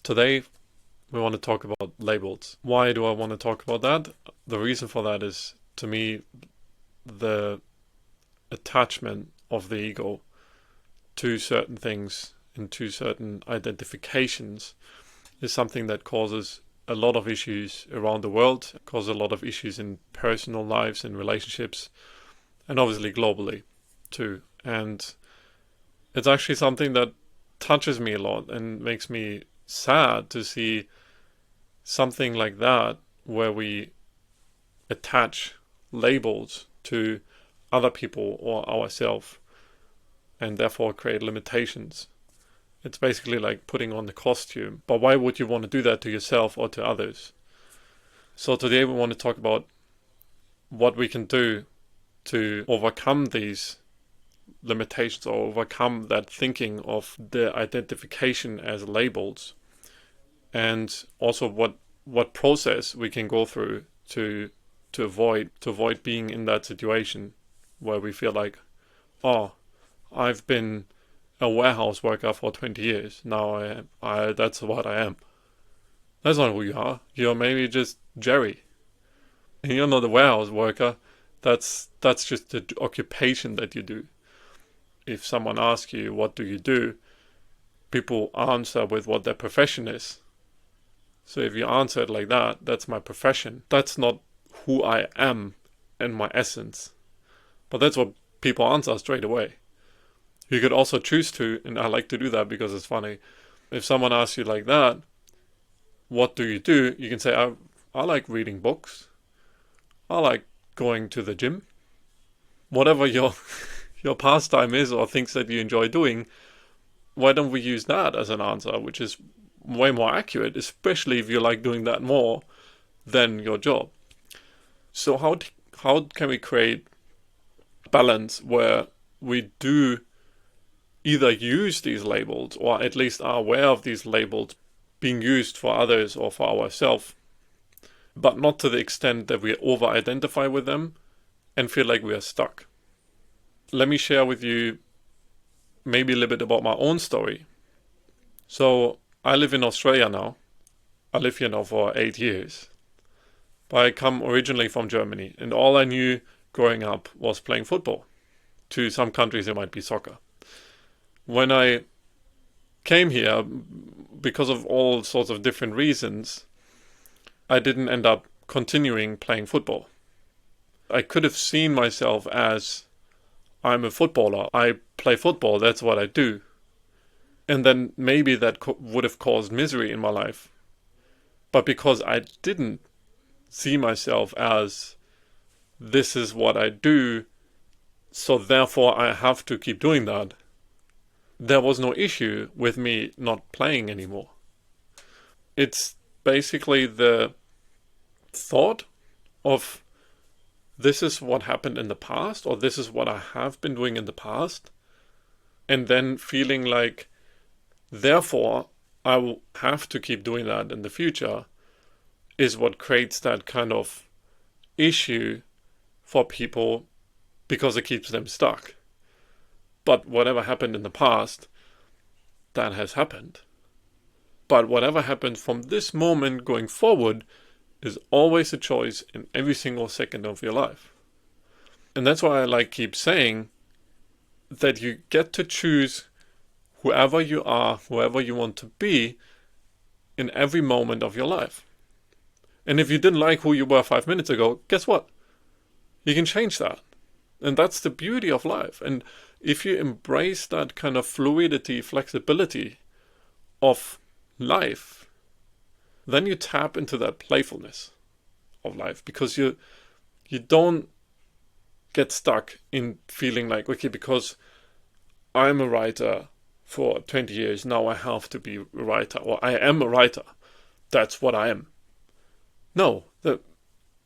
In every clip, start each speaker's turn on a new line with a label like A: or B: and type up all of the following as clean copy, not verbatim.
A: Today, we want to talk about labels. Why do I want to talk about that? The reason for that is, to me, the attachment of the ego to certain things and to certain identifications is something that causes a lot of issues around the world, causes a lot of issues in personal lives and relationships, and obviously globally too. And it's actually something that touches me a lot and makes me sad to see something like that, where we attach labels to other people or ourselves and therefore create limitations. It's basically like putting on the costume. But why would you want to do that to yourself or to others? So today we want to talk about what we can do to overcome these limitations or overcome that thinking of the identification as labels, and also what process we can go through to avoid being in that situation where we feel like, oh, I've been a warehouse worker for 20 years. Now I that's what I am. That's not who you are. You're maybe just Jerry. And you're not a warehouse worker. That's just the occupation that you do. If someone asks you, what do you do? People answer with what their profession is. So if you answer it like that, that's my profession. That's not who I am and my essence. But that's what people answer straight away. You could also choose to, and I like to do that because it's funny. If someone asks you like that, what do? You can say, I like reading books. I like going to the gym. Whatever your pastime is or things that you enjoy doing, why don't we use that as an answer, which is way more accurate, especially if you like doing that more than your job. So how can we create balance where we do either use these labels or at least are aware of these labels being used for others or for ourselves, but not to the extent that we over-identify with them and feel like we are stuck? Let me share with you maybe a little bit about my own story. So I live in Australia now. I live here now for 8 years. But I come originally from Germany, and all I knew growing up was playing football. To some countries it might be soccer. When I came here, because of all sorts of different reasons, I didn't end up continuing playing football. I could have seen myself as, I'm a footballer, I play football, that's what I do. And then maybe that would have caused misery in my life. But because I didn't see myself as, this is what I do, so therefore I have to keep doing that, there was no issue with me not playing anymore. It's basically the thought of, this is what happened in the past, or this is what I have been doing in the past, and then feeling like, therefore, I will have to keep doing that in the future, is what creates that kind of issue for people, because it keeps them stuck. But whatever happened in the past, that has happened. But whatever happens from this moment going forward is always a choice in every single second of your life. And that's why I keep saying that you get to choose whoever you are, whoever you want to be in every moment of your life. And if you didn't like who you were 5 minutes ago, guess what? You can change that. And that's the beauty of life. And if you embrace that kind of fluidity, flexibility of life, then you tap into that playfulness of life, because you don't get stuck in feeling like, okay, because I'm a writer for 20 years, now I have to be a writer, or I am a writer, that's what I am. No,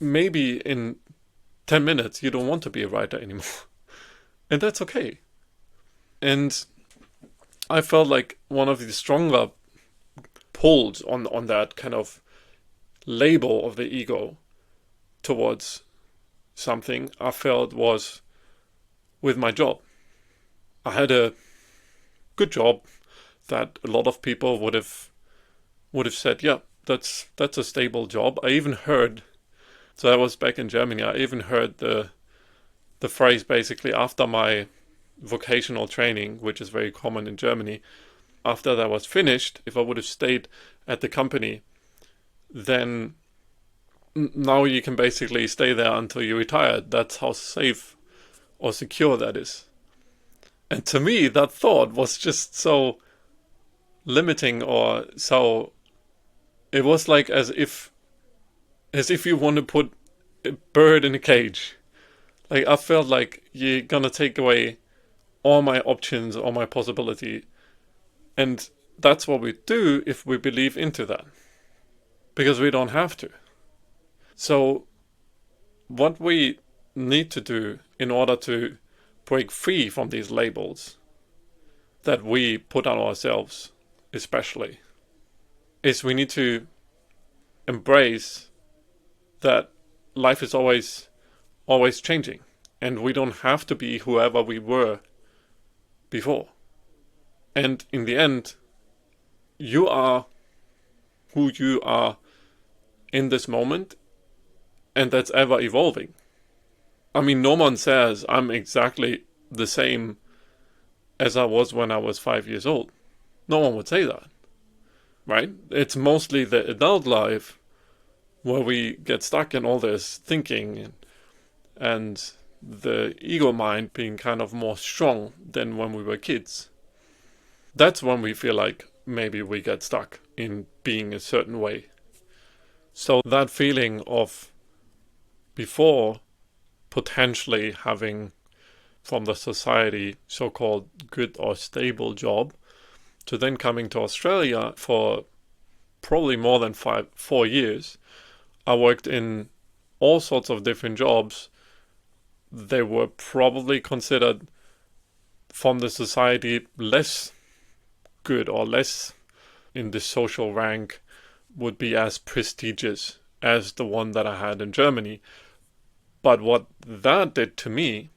A: maybe in 10 minutes you don't want to be a writer anymore. And that's okay. And I felt like one of the stronger pulls on that kind of label of the ego towards something I felt was with my job. I had a good job that a lot of people would have would have said, yeah, that's a stable job. I even heard, so I was back in Germany, I even heard the phrase basically after my vocational training, which is very common in Germany, after that was finished, if I would have stayed at the company, then now you can basically stay there until you retire. That's how safe or secure that is. And to me, that thought was just so limiting, or so, it was like as if you want to put a bird in a cage. Like, I felt like you're gonna take away all my options, all my possibility. And that's what we do if we believe into that. Because we don't have to. So what we need to do in order to break free from these labels that we put on ourselves, especially, is we need to embrace that life is always changing, and we don't have to be whoever we were before. And in the end, you are who you are in this moment, and that's ever evolving. I mean, no one says I'm exactly the same as I was when I was 5 years old. No one would say that, right? It's mostly the adult life where we get stuck in all this thinking and the ego mind being kind of more strong than when we were kids. That's when we feel like maybe we get stuck in being a certain way. So that feeling of before potentially having from the society so-called good or stable job to then coming to Australia for probably more than 4 years. I worked in all sorts of different jobs. They were probably considered from the society less good, or less in the social rank, would be as prestigious as the one that I had in Germany. But what that did to me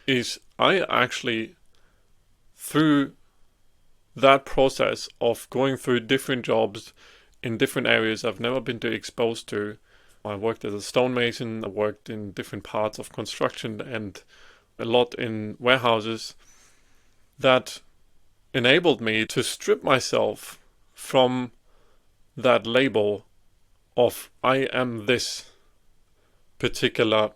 A: is I actually, through that process of going through different jobs in different areas I've never been exposed to, I worked as a stonemason, I worked in different parts of construction and a lot in warehouses, that enabled me to strip myself from that label of I am this particular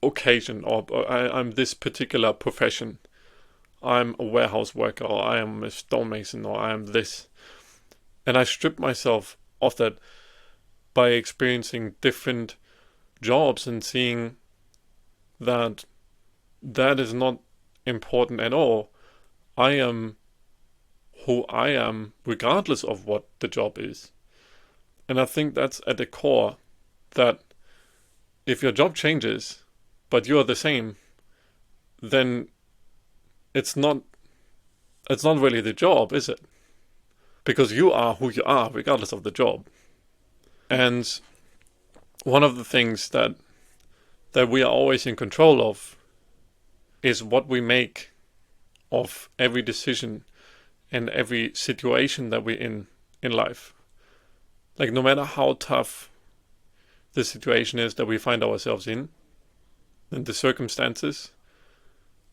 A: occasion, or I'm this particular profession. I'm a warehouse worker, or I am a stonemason, or I am this. And I stripped myself of that by experiencing different jobs and seeing that that is not important at all. I am who I am regardless of what the job is. And I think that's at the core, that if your job changes but you're the same, then it's not really the job, is it? Because you are who you are regardless of the job. And one of the things that we are always in control of is what we make of every decision and every situation that we're in life. Like, no matter how tough the situation is that we find ourselves in, and the circumstances,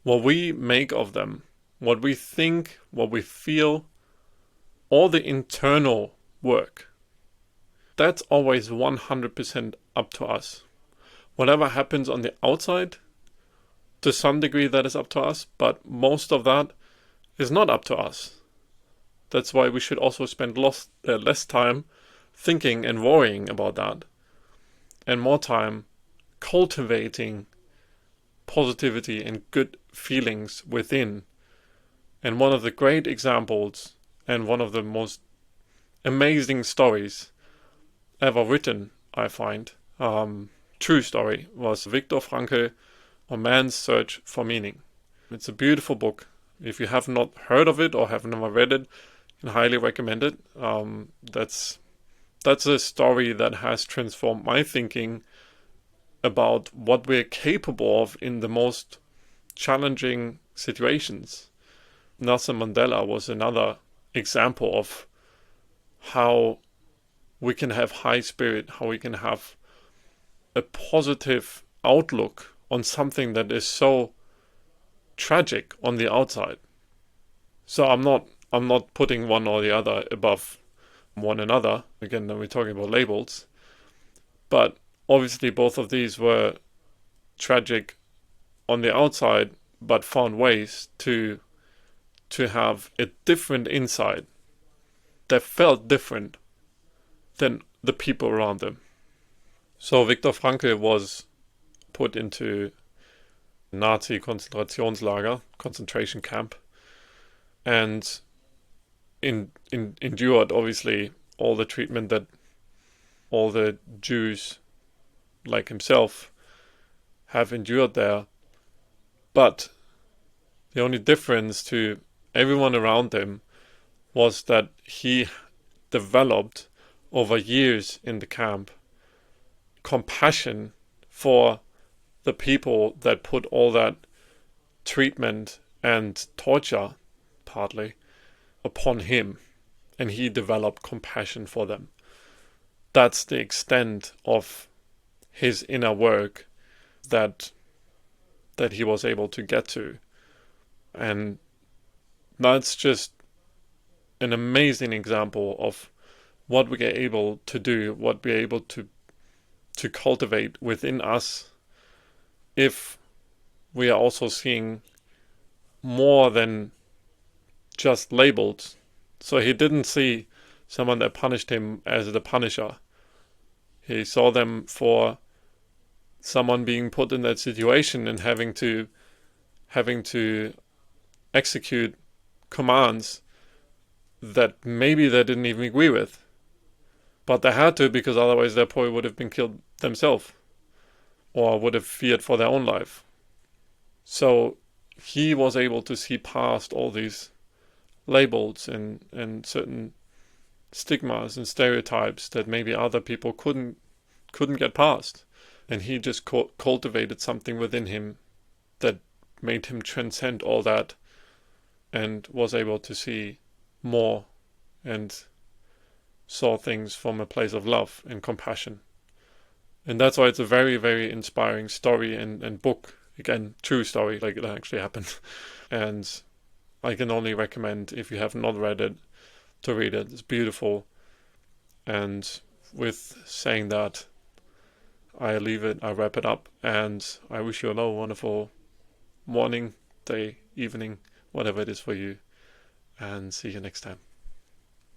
A: what we make of them, what we think, what we feel, all the internal work, that's always 100% up to us. Whatever happens on the outside, to some degree that is up to us, but most of that is not up to us. That's why we should also spend less time thinking and worrying about that, and more time cultivating positivity and good feelings within. And one of the great examples and one of the most amazing stories ever written, I find, true story, was Viktor Frankl, A Man's Search for Meaning. It's a beautiful book. If you have not heard of it or have never read it, I can highly recommend it. That's a story that has transformed my thinking about what we're capable of in the most challenging situations. Nelson Mandela was another example of how we can have high spirit, how we can have a positive outlook on something that is so tragic on the outside. So I'm not putting one or the other above one another. Again, then we're talking about labels. But obviously both of these were tragic on the outside, but found ways to have a different inside that felt different than the people around them. So Viktor Frankl was put into Nazi Konzentrationslager, concentration camp, and endured obviously all the treatment that all the Jews like himself have endured there. But the only difference to everyone around him was that he developed over years in the camp compassion for the people that put all that treatment and torture, partly, upon him, and he developed compassion for them. That's the extent of his inner work that he was able to get to. And that's just an amazing example of what we are able to do, what we are able to cultivate within us if we are also seeing more than just labeled. So he didn't see someone that punished him as the punisher. He saw them for someone being put in that situation and having to execute commands that maybe they didn't even agree with. But they had to, because otherwise they probably would have been killed themselves or would have feared for their own life. So he was able to see past all these labels and certain stigmas and stereotypes that maybe other people couldn't get past. And he just cultivated something within him that made him transcend all that and was able to see more and saw things from a place of love and compassion. And that's why it's a very, very inspiring story and book. Again, true story, like it actually happened. And I can only recommend, if you have not read it, to read it. It's beautiful. And with saying that, I wrap it up, and I wish you all a wonderful morning, day, evening, whatever it is for you, and see you next time.